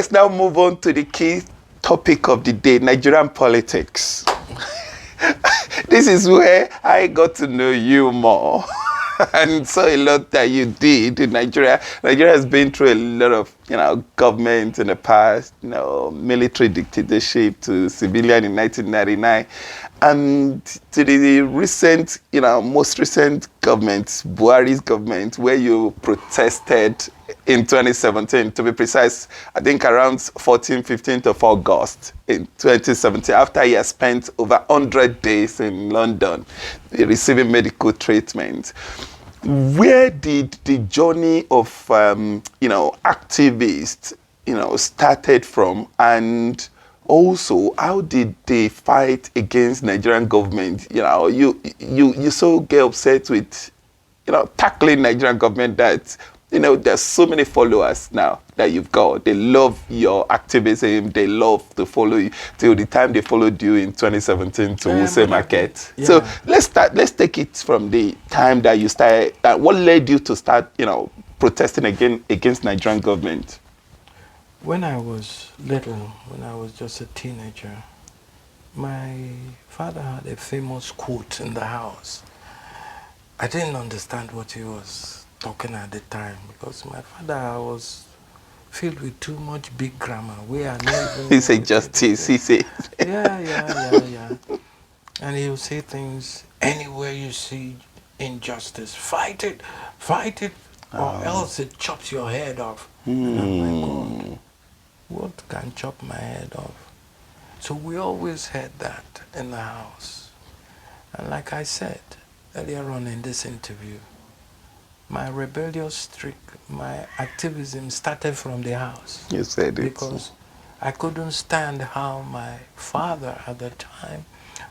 let's now move on to the key topic of the day, Nigerian politics. This is where I got to know you more. And saw a lot that you did in Nigeria. Nigeria has been through a lot of, government in the past, military dictatorship to civilian in 1999. And to the recent, most recent government, Buhari's government, where you protested in 2017, to be precise, I think around 15th of August in 2017, after he had spent over 100 days in London receiving medical treatment. Where did the journey of, activists, started from? And also, how did they fight against Nigerian government? You so get upset with, tackling Nigerian government that, there's so many followers now that you've got. They love your activism. They love to follow you till the time they followed you in 2017 to Wuse Market. Yeah. So let's take it from the time that you started. What led you to start, protesting against Nigerian government? When I was little, when I was just a teenager, my father had a famous quote in the house. I didn't understand what he was talking at the time because my father was filled with too much big grammar. We are not he said justice, he said. Yeah. And he would say things, anywhere you see injustice, fight it, or else it chops your head off. And I'm like, God, what can chop my head off? So we always had that in the house. And like I said earlier on in this interview, my rebellious streak, my activism started from the house. You said it. Because I couldn't stand how my father at the time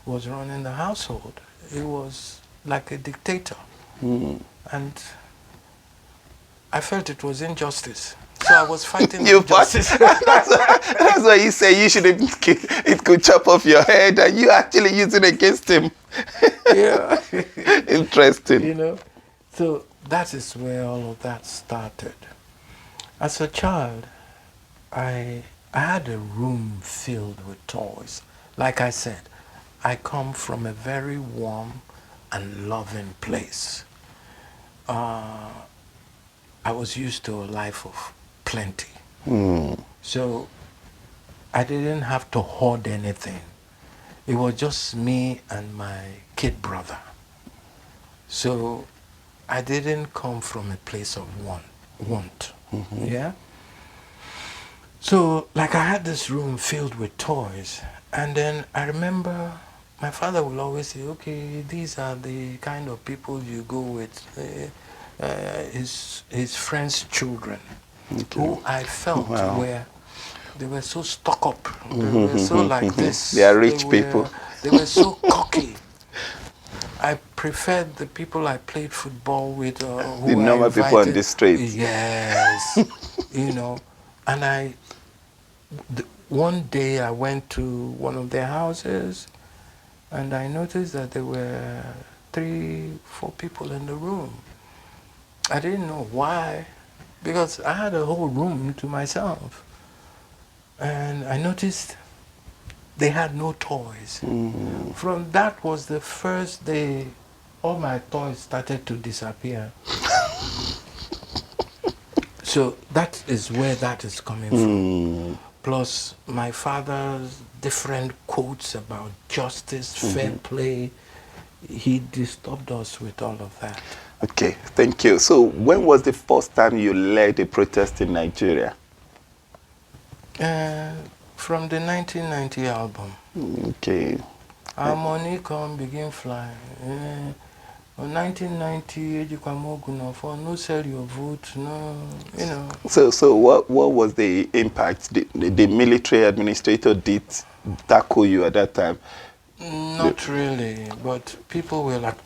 was running the household. He was like a dictator. And I felt it was injustice. So I was fighting injustice. That's why you say you shouldn't, it could chop off your head, and you actually use it against him. Yeah. Interesting. So that is where all of that started. As a child, I had a room filled with toys. Like I said, I come from a very warm and loving place. I was used to a life of plenty. So I didn't have to hoard anything. It was just me and my kid brother. So I didn't come from a place of want. Yeah? So, like, I had this room filled with toys, and then I remember my father will always say, okay, these are the kind of people you go with, his friends' children, who I felt they were so stuck up, they were so like this. They are rich people. They were so cocky. I preferred the people I played football with, who the normal people on the street. Yes, And one day I went to one of their houses, and I noticed that there were 3-4 people in the room. I didn't know why, because I had a whole room to myself, and I noticed they had no toys. From that was the first day all my toys started to disappear. So that is where that is coming from. Plus my father's different quotes about justice, fair play. He disturbed us with all of that. Okay, thank you. So when was the first time you led a protest in Nigeria? From the 1990 album. Okay. Our money come begin fly. In 1990, for no sell your vote, no, So what was the impact? The military administrator did tackle you at that time? Not really, but people were like,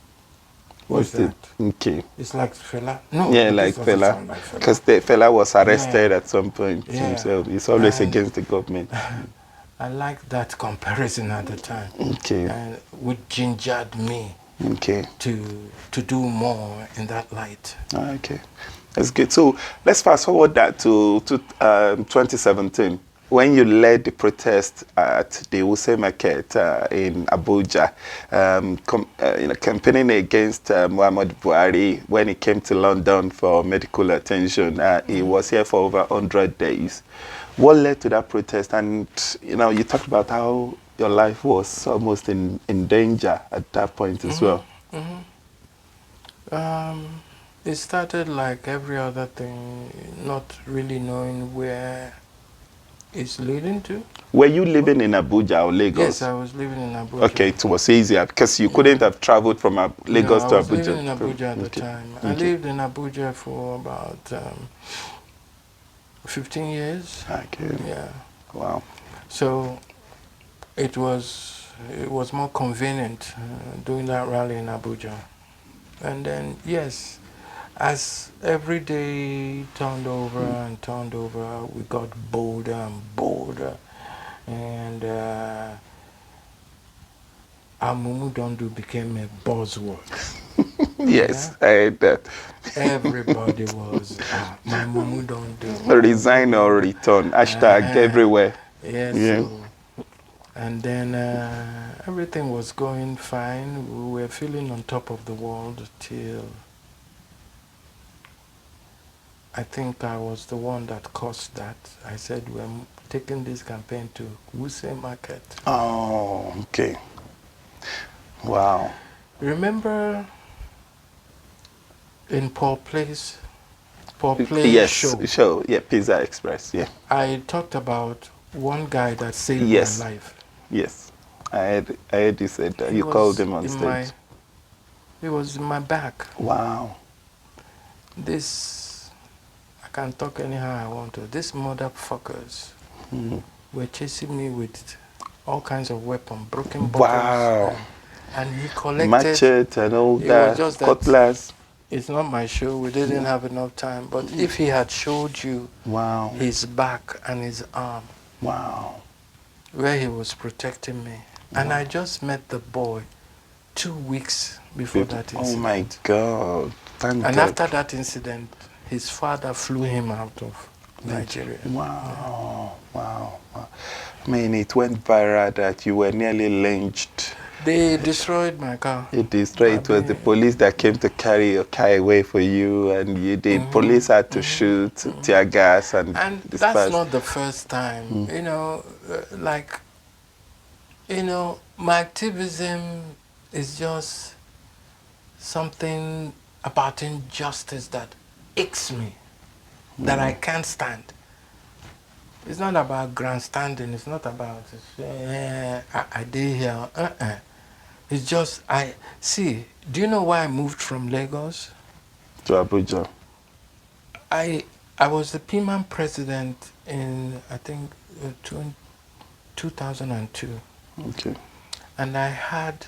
what's that? Okay. It's like Fela. No. Yeah, like Fela. Because Fela was arrested at some point himself. He's always against the government. I liked that comparison at the time. Okay. And which gingered me to do more in that light. Okay. That's good. So let's fast forward that to 2017 when you led the protest at the Wuse Market in Abuja, campaigning against Muhammad Buhari when he came to London for medical attention. He was here for over 100 days. What led to that protest? And you talked about how your life was almost in danger at that point as well. It started like every other thing, not really knowing where it's leading to. Were you living in Abuja or Lagos? Yes, I was living in Abuja. Okay, it was easier because you couldn't have traveled from Lagos to Abuja. I was living in Abuja at the time. I lived in Abuja for about 15 years. Okay. Yeah. Wow. So it was more convenient doing that rally in Abuja. And then, yes, as every day turned over and turned over, we got bolder and bolder. And our Mumu Dondu became a buzzword. Yes, yeah? I heard that. Everybody was, my Mumu Dondu. Resign or return, hashtag everywhere. Yes. Yeah. So, and then everything was going fine. We were feeling on top of the world till I think I was the one that caused that. I said we're taking this campaign to Wuse Market. Oh, okay. Wow. Remember in Paul Place yes, show? Yeah, Pizza Express, yeah. I talked about one guy that saved yes. my life. Yes. I heard you said that. You called him on stage. He was in my back. Wow. I can talk anyhow I want to. These motherfuckers were chasing me with all kinds of weapons, broken bottles. Wow. And he collected machete and all that, cutlass. It's not my show. We didn't have enough time. But if he had showed you his back and his arm, where he was protecting me, and I just met the boy 2 weeks before that incident. Oh my God! Thank God. After that incident, his father flew him out of Nigeria. Wow! Wow! Wow! I mean, it went viral that you were nearly lynched. They destroyed my car. It destroyed. It was the police that came to carry your car away for you, and the police had to shoot tear gas and disperse. That's not the first time. My activism is just something about injustice that aches me, that I can't stand. It's not about grandstanding. It's not about I did here. It's just do you know why I moved from Lagos to Abuja? I was the PMAN president in, I think, 2002. Okay. And I had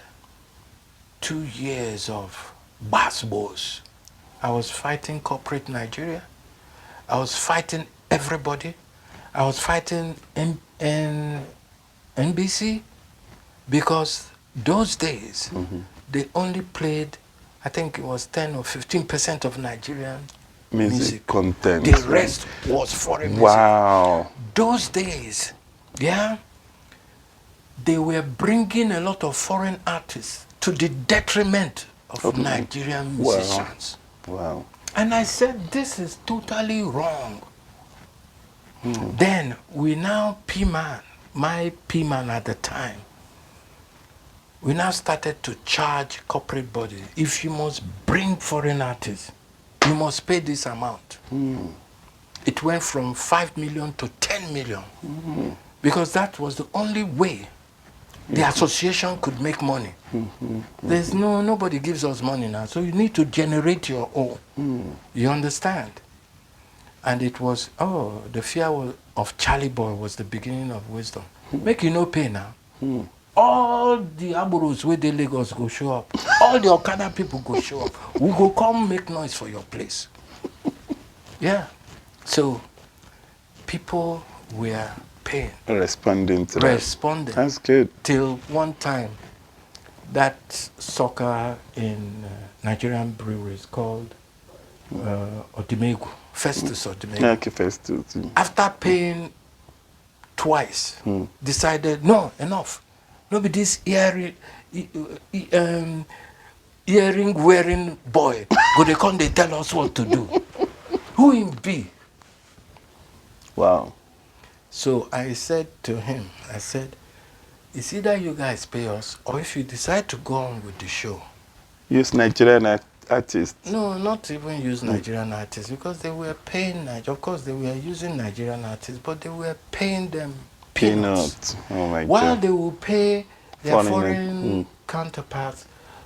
2 years of boss. I was fighting corporate Nigeria. I was fighting everybody. I was fighting NBC because those days they only played, I think it was 10 or 15% of Nigerian music content. The rest was foreign music. Wow. Those days, they were bringing a lot of foreign artists to the detriment of Nigerian musicians. Wow. And I said, this is totally wrong. Then we now my PMAN at the time, we now started to charge corporate bodies. If you must bring foreign artists, you must pay this amount. It went from 5 million to 10 million because that was the only way the association could make money. There's nobody gives us money now, so you need to generate your own. You understand? And it was, the fear of Charly Boy was the beginning of wisdom. Make you no pay now. All the Aburos where the Lagos go show up. All the Okada people go show up. We go come make noise for your place. Yeah. So people were paying. Responding to that. That's good. Till one time, that soccer in Nigerian breweries called Odimegu, Festus Odimegu. Okay, Festus. After paying twice, decided, no, enough. No be this earring wearing boy. Go they come, they tell us what to do. Who him be? Wow. So I said to him, I said, it's either you guys pay us, or if you decide to go on with the show. Use Nigerian artists. No, not even use Nigerian artists, because they were paying, of course they were using Nigerian artists, but they were paying them peanuts. Oh my While God. they will pay their Foreigner. foreign counterparts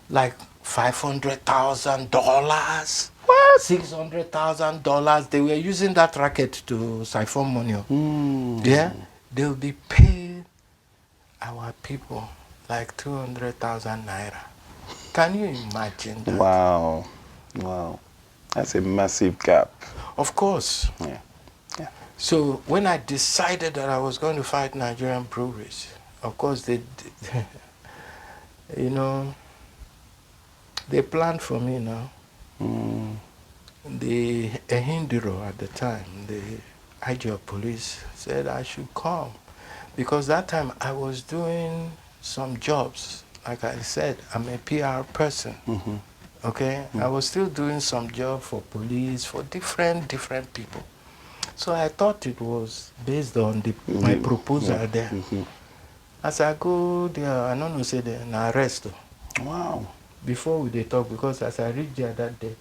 like $500,000, What? $600,000. They were using that racket to siphon money. Yeah, they'll be paying our people like 200,000 naira. Can you imagine that? Wow. Wow. That's a massive gap. Of course. Yeah. Yeah. So when I decided that I was going to fight Nigerian breweries, of course they you know, they planned for me now. The Ehindiro at the time, the IG of police, said I should come, because that time I was doing some jobs. Like I said, I'm a PR person. Okay, I was still doing some job for police, for different people. So I thought it was based on my proposal there. As I go there, I don't know, say they arrest. Wow. Before we they talk, because as I reached there that day,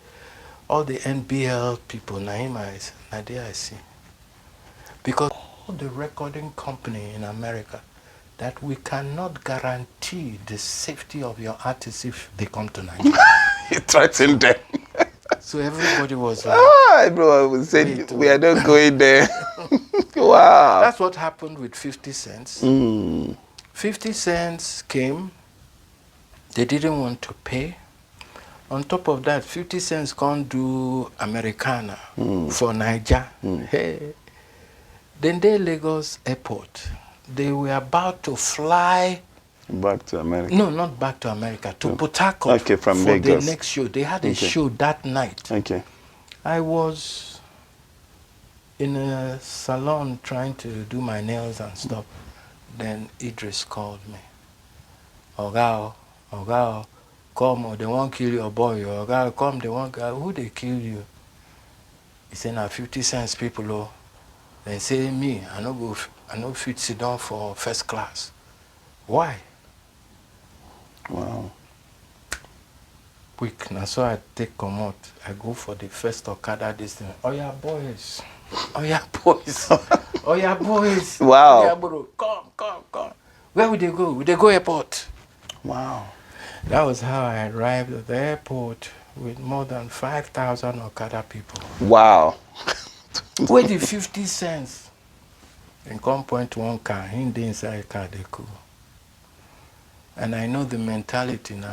all the NBL people, Naima I see. Because all the recording company in America, that we cannot guarantee the safety of your artists if they come to Nigeria. You threatened them. So everybody was like, everyone would say, wait, we are not going there. Wow. that's what happened with 50 cents. 50 cents came, they didn't want to pay. On top of that, 50 cents can't do Americana for Niger. Hey. Then they Lagos airport. They were about to fly back to America. No, not back to America, to Port Harcourt from for Lagos. the next show. They had a show that night. Okay. I was in a salon trying to do my nails and stuff. Then Idris called me. Oga, come, or they won't kill your boy. Oga, come, they won't. Who they kill you? He said, now 50 cents people. Oh. They say me, I no fit sit down for first class. Why? Wow. Quick, now so I take come out. I go for the first Okada this thing. Oh yeah, boys. Oh yeah, boys. Oh yeah, boys. Wow. Oh yeah, bro. Come. Where would they go? Would they go airport? Wow. That was how I arrived at the airport with more than 5,000 Okada people. Wow. Where the 50 cents? And come point one car, in the inside car they cool. And I know the mentality now.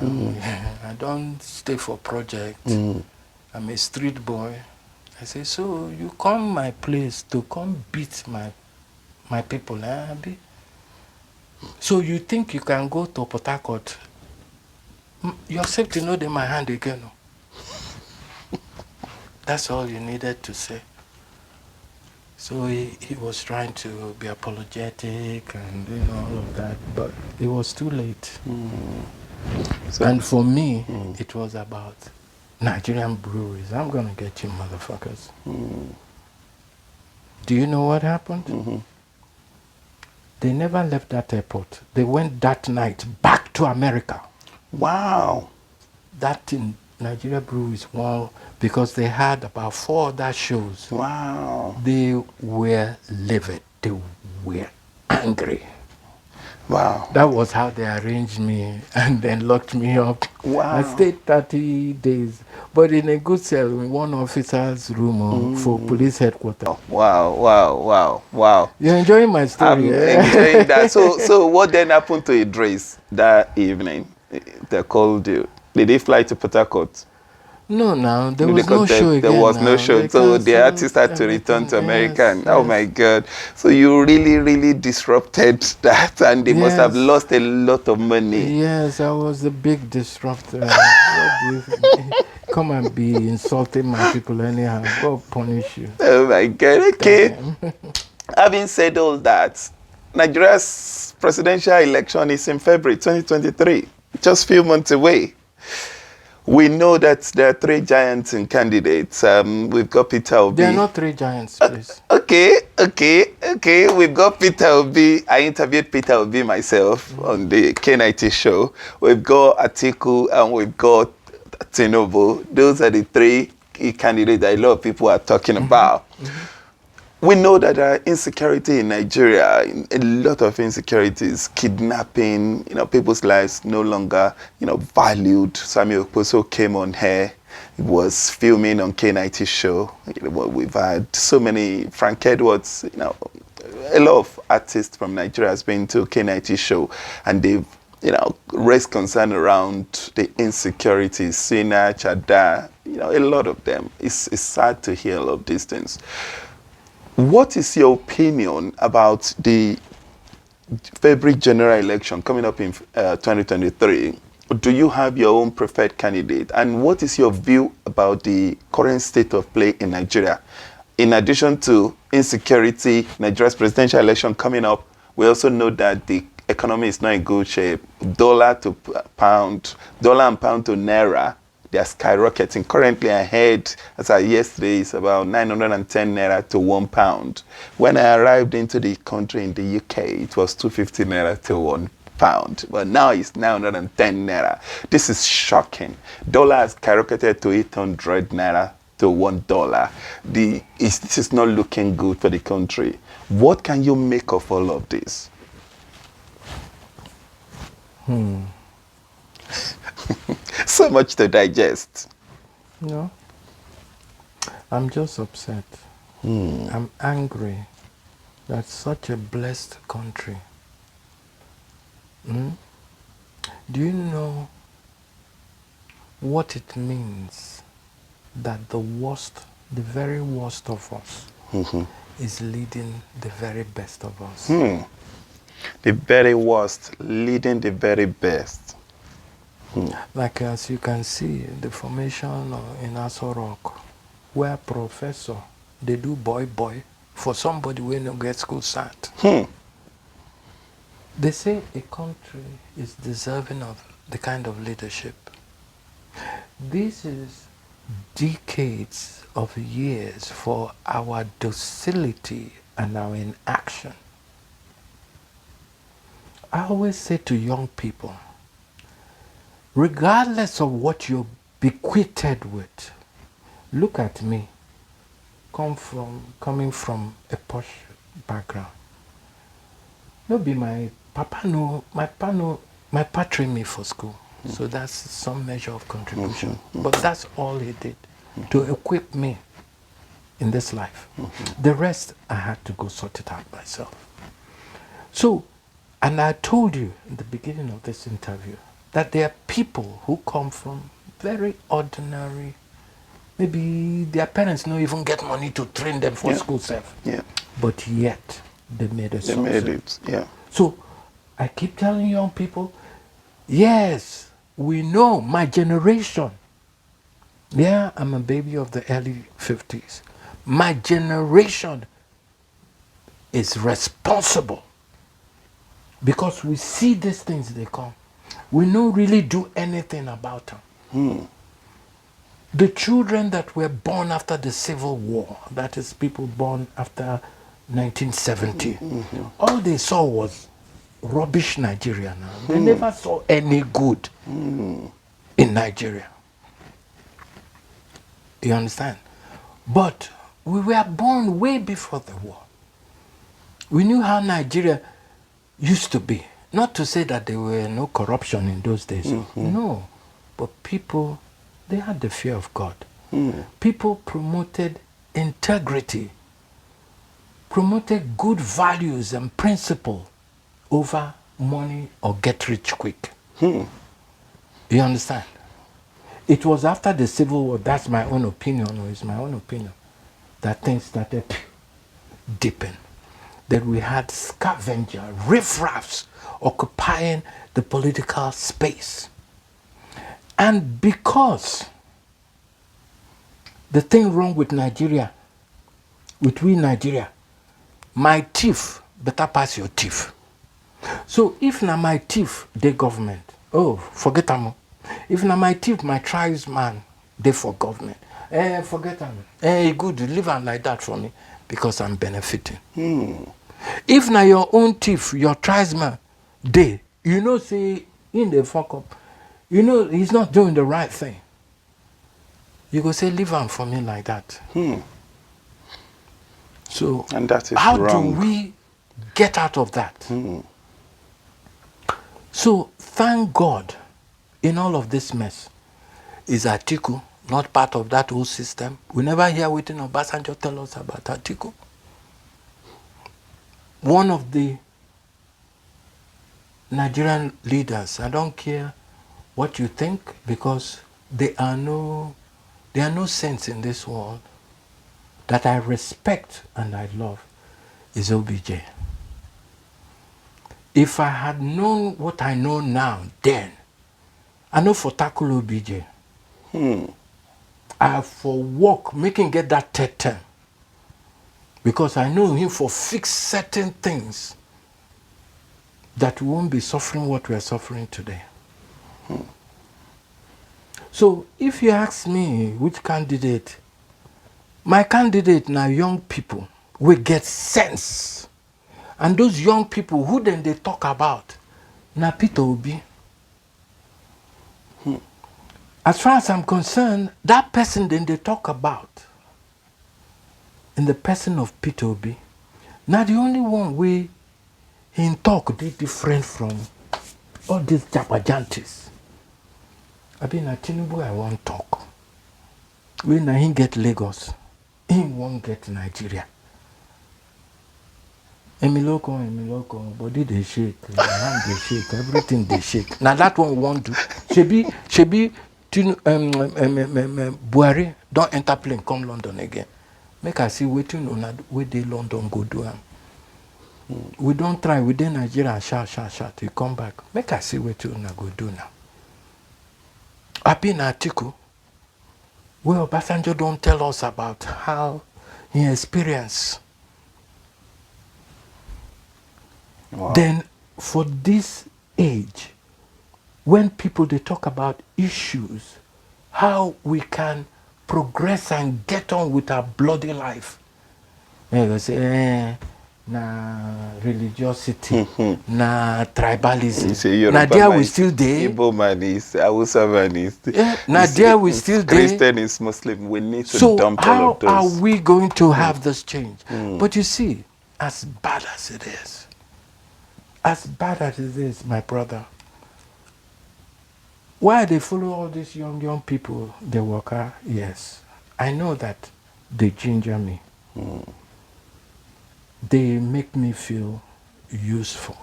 I don't stay for project. I'm a street boy. I say, so you come my place to come beat my people, Abi? So you think you can go to Port Harcourt? Your safety know in my hand again. That's all you needed to say. So he was trying to be apologetic and all of that, but it was too late. So, and for me, it was about Nigerian breweries. I'm gonna get you motherfuckers. Do you know what happened? They never left that airport. They went that night back to America. Wow. That in Nigeria breweries, wow, because they had about 4 other shows. Wow. They were livid. They were angry. Wow. That was how they arranged me and then locked me up. Wow. I stayed 30 days, but in a good cell in one officer's room for police headquarters. Wow. You're enjoying my story. I'm enjoying that. So what then happened to Idris that evening? They called you. Did they fly to Port Harcourt? No, there was no show again. There was no show, so the artist had to return to America. Yes. Oh my God! So you really disrupted that, and they must have lost a lot of money. Yes, I was a big disruptor. come and be insulting my people anyhow. God punish you. Oh my God. Okay. Damn. Having said all that, Nigeria's presidential election is in February 2023, just a few months away. We know that there are three giants in candidates. We've got Peter Obi. There are not three giants, please. Okay. We've got Peter Obi. I interviewed Peter Obi myself on the K90 show. We've got Atiku and we've got Tinubu. Those are the three key candidates that a lot of people are talking about. We know that there are insecurity in Nigeria, a lot of insecurities, kidnapping, people's lives no longer, valued. Samuel Okposo came on here. He was filming on K90 show. We've had so many, Frank Edwards, a lot of artists from Nigeria has been to K90 show, and they've, raised concern around the insecurities, Sina, Chada, a lot of them. It's sad to hear all of these things. What is your opinion about the February general election coming up in 2023? Do you have your own preferred candidate? And what is your view about the current state of play in Nigeria? In addition to insecurity, Nigeria's presidential election coming up, we also know that the economy is not in good shape. Dollar and pound to naira, they are skyrocketing. Currently ahead, as of yesterday, is about 910 naira to £1. When I arrived into the country in the UK, it was 250 naira to £1. But now it's 910 naira. This is shocking. Dollar has skyrocketed to 800 naira to $1. This is not looking good for the country. What can you make of all of this? So much to digest. No. I'm just upset. I'm angry that such a blessed country. Do you know what it means that the very worst of us is leading the very best of us? The very worst leading the very best. Like as you can see, the formation in Aso Rock, where professor, they do boy for somebody who no get school sat. They say a country is deserving of the kind of leadership. This is decades of years for our docility and our inaction. I always say to young people, regardless of what you're bequeathed with, look at me, coming from a posh background. No be my papa trained me for school, so that's some measure of contribution. But that's all he did to equip me in this life. The rest I had to go sort it out myself. So, and I told you in the beginning of this interview that there are people who come from very ordinary, maybe their parents don't even get money to train them for school self. But yet, they made a success. They made it, So, I keep telling young people, yes, we know my generation. Yeah, I'm a baby of the early 50s. My generation is responsible because we see these things, they come. We don't really do anything about them. The children that were born after the Civil War, that is people born after 1970, all they saw was rubbish Nigeria now. They never saw any good in Nigeria. You understand? But we were born way before the war. We knew how Nigeria used to be. Not to say that there were no corruption in those days. No. But people, they had the fear of God. People promoted integrity, promoted good values and principle over money or get rich quick. You understand? It was after the Civil War, that's my own opinion, or it's my own opinion, that things started dipping. That we had scavenger, riffraffs occupying the political space. And because The thing wrong with Nigeria, with we Nigeria, my thief better pass your thief. So if na my thief, they government, oh, forget am. If na my thief, my tribesman, they for government. Forget am. Good, leave am like that for me because I'm benefiting. If na your own thief, your tribesman, they, you know, say in the fuck up, you know he's not doing the right thing. You go say leave am for me like that. So And that is how wrong. do we get out of that? So thank God in all of this mess is Atiku not part of that whole system. We never hear what Obasanjo tell us about Atiku. One of the Nigerian leaders, I don't care what you think, because there are no saints in this world that I respect and I love, is OBJ. If I had known what I know now, then, I know for tackle OBJ. I for work, make him get that third term. Because I know him for fix certain things that we won't be suffering what we are suffering today. So if you ask me which candidate, my candidate now young people will get sense. And those young people who then they talk about, na Peter Obi. As far as I'm concerned, that person then they talk about, in the person of Peter Obi, now the only one way he talk be different from all these jabajantis. I mean, at Tinubu I won't talk. When he get Lagos, he won't get Nigeria. Emiloko, body they shake, hand they shake, everything they shake. Now that one we won't do. Shebi, Buhari don't enter plane, come London again. Make I see waiting on where they London go do am. We don't try, we dey Nigeria, shout, we come back. Make I see what you go do now. I been Atiku, where Obasanjo don't tell us about how he experienced. Wow. Then for this age, when people they talk about issues, how we can progress and get on with our bloody life. They say, na religiosity, na tribalism. Na there we still there. Igbo man is, Hausa man is. Na there we still there. Christian is Muslim. We need to So dump all of how those. are we going to have this change? But you see, as bad as it is, my brother, why they follow all these young people, they work out? Yes, I know that they ginger me. They make me feel useful.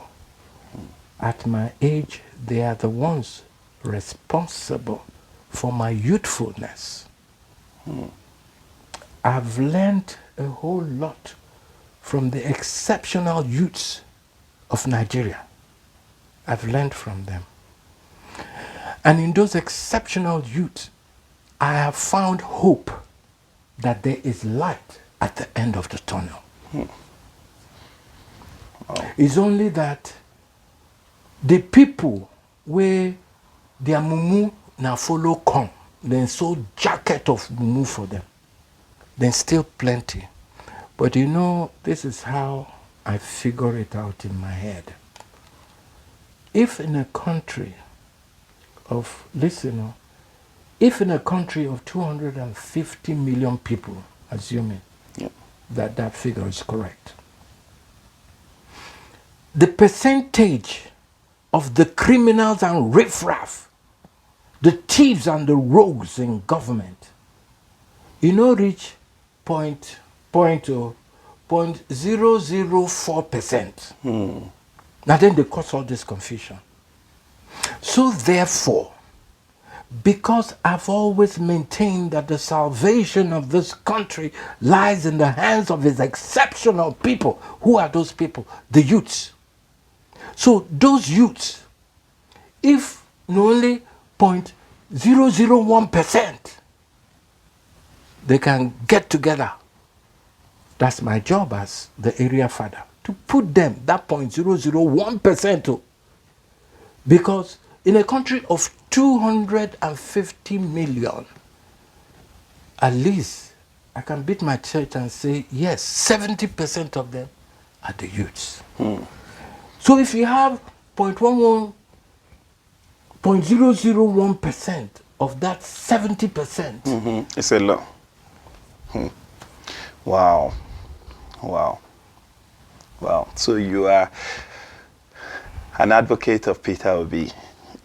At my age, they are the ones responsible for my youthfulness. I've learned a whole lot from the exceptional youths of Nigeria. I've learned from them. And in those exceptional youths, I have found hope that there is light at the end of the tunnel. It's only that the people where their mumu now follow come, then so jacket of mumu for them, then still plenty. But you know, this is how I figure it out in my head. If in a country of, if in a country of 250 million people, assuming that figure is correct, the percentage of the criminals and riffraff, the thieves and the rogues in government, reach 0.004%. Now then they cause all this confusion. So therefore, because I've always maintained that the salvation of this country lies in the hands of its exceptional people. Who are those people? The youths. So those youths, if only 0.001% they can get together. That's my job as the area father, to put them that 0.001%. Because in a country of 250 million, at least I can beat my chest and say, yes, 70% of them are the youths. So if you have 0.001% of that 70%, It's a lot. Wow. Wow. Wow. So you are an advocate of Peter Obi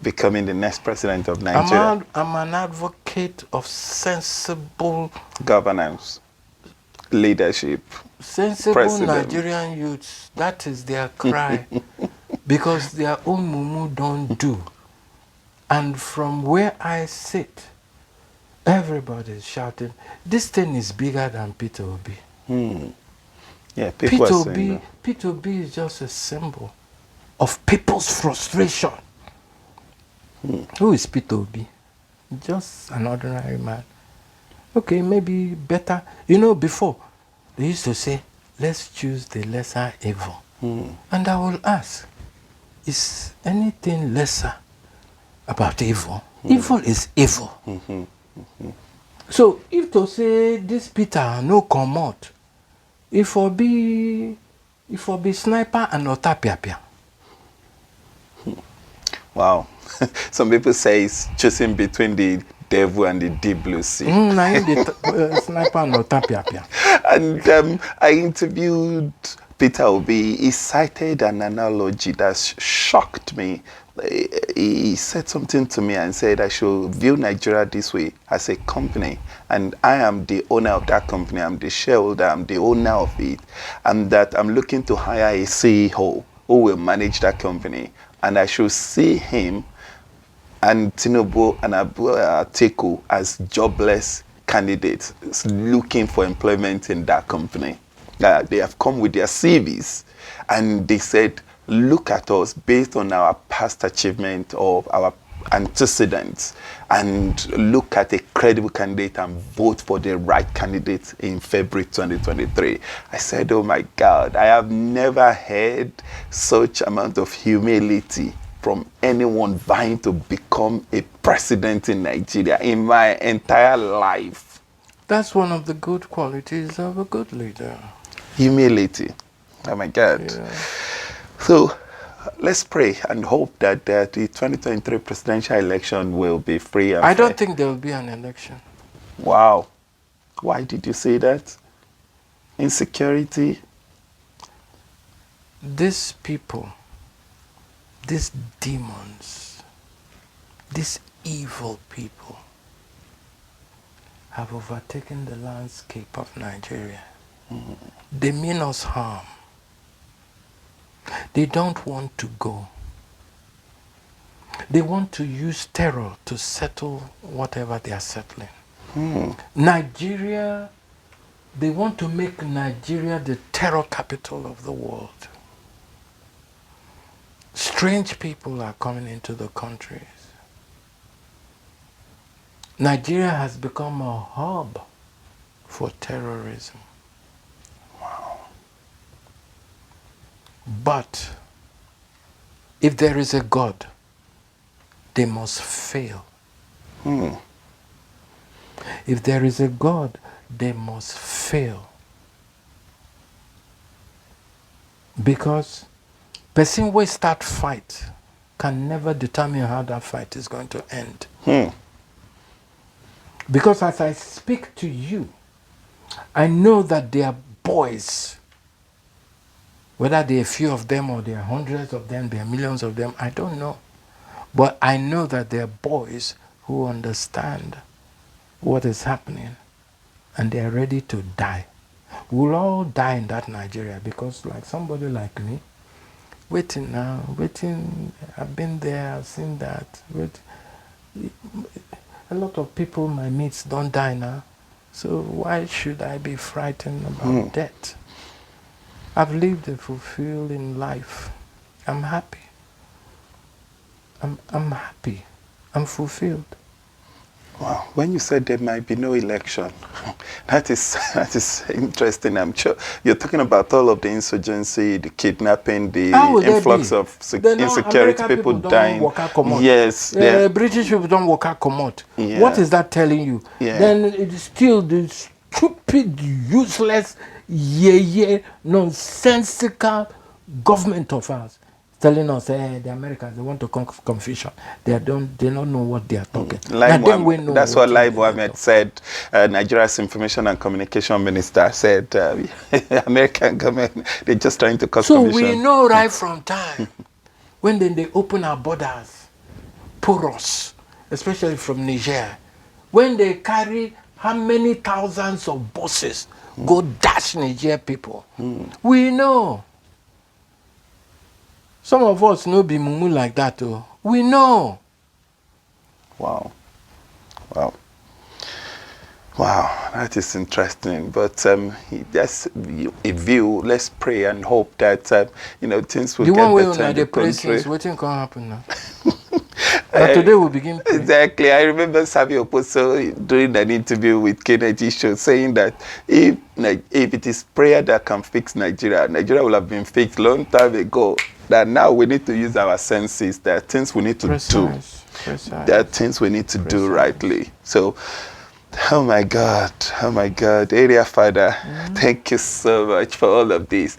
becoming the next president of Nigeria. I'm an advocate of sensible Governance, leadership, sensible president. Nigerian youths. That is their cry. Because their own mumu don't do. And from where I sit, everybody is shouting, this thing is bigger than Peter Obi. Yeah, people are saying that. Peter Obi is just a symbol of people's frustration. Who is Peter Obi? Just an ordinary man. Okay, maybe better. You know, before, they used to say, let's choose the lesser evil. And I will ask, is anything lesser about evil? Evil is evil. So, if to say this Peter no come out, if for be sniper and otapiapia. Wow. Some people say it's choosing between the devil and the deep blue sea. Sniper and otapiapia. And I interviewed Peter Obi. He cited an analogy that shocked me. He said something to me and said I should view Nigeria this way, as a company, and I am the owner of that company. I'm the shareholder, I'm the owner of it, and that I'm looking to hire a CEO who will manage that company, and I should see him and Tinubu and Atiku as jobless candidates looking for employment in that company. They have come with their CVs, and they said, look at us based on our past achievement of our antecedents, and look at a credible candidate and vote for the right candidate in February 2023. I said, oh my God, I have never heard such amount of humility from anyone vying to become a president in Nigeria in my entire life. That's one of the good qualities of a good leader. Humility. Oh my God. Yeah. So let's pray and hope that the 2023 presidential election will be free and I fair. don't think there will be an election. Wow. Why did you say that? Insecurity? These people, these demons, these evil people have overtaken the landscape of Nigeria. They mean us harm. They don't want to go. They want to use terror to settle whatever they are settling. Nigeria, they want to make Nigeria the terror capital of the world. Strange people are coming into the countries. Nigeria has become a hub for terrorism. But if there is a God, they must fail. If there is a God, they must fail. Because person who start fight can never determine how that fight is going to end. Because as I speak to you, I know that there are boys. Whether there are a few of them or there are hundreds of them, there are millions of them, I don't know. But I know that there are boys who understand what is happening and they are ready to die. We'll all die in that Nigeria because like somebody like me, waiting now, waiting, I've been there, I've seen that. A lot of people, my mates, don't die now. So why should I be frightened about death? I've lived a fulfilling life. I'm happy. I'm happy. I'm fulfilled. Wow. When you said there might be no election, that is interesting. I'm sure you're talking about all of the insurgency, the kidnapping, the How will there influx be? of They know insecurity, American people don't dying. work out come out. Yes. Yeah. British people don't work out come out. Yeah. What is that telling you? Yeah. Then it is still the stupid, useless, nonsensical government of ours telling us, the Americans, they want to confusion. They don't know what they are talking. That's what Lai Mohammed said. Nigeria's information and communication minister said, American government, they're just trying to cause confusion. So we know right from time when they open our borders, porous, especially from Niger, when they carry how many thousands of buses go dash Niger people. We know. Some of us no be mumu like that, oh. We know. Wow. Wow. Wow, that is interesting. But that's a view. Let's pray and hope that things will get better in the country. What can happen now? Today we begin praying. Exactly. I remember Sabi Oposo doing an interview with Kennedy Show saying that if it is prayer that can fix Nigeria, Nigeria will have been fixed long time ago. That now we need to use our senses. There are things we need to do. There are things we need to do rightly. So, oh my God, area Father, thank you so much for all of this.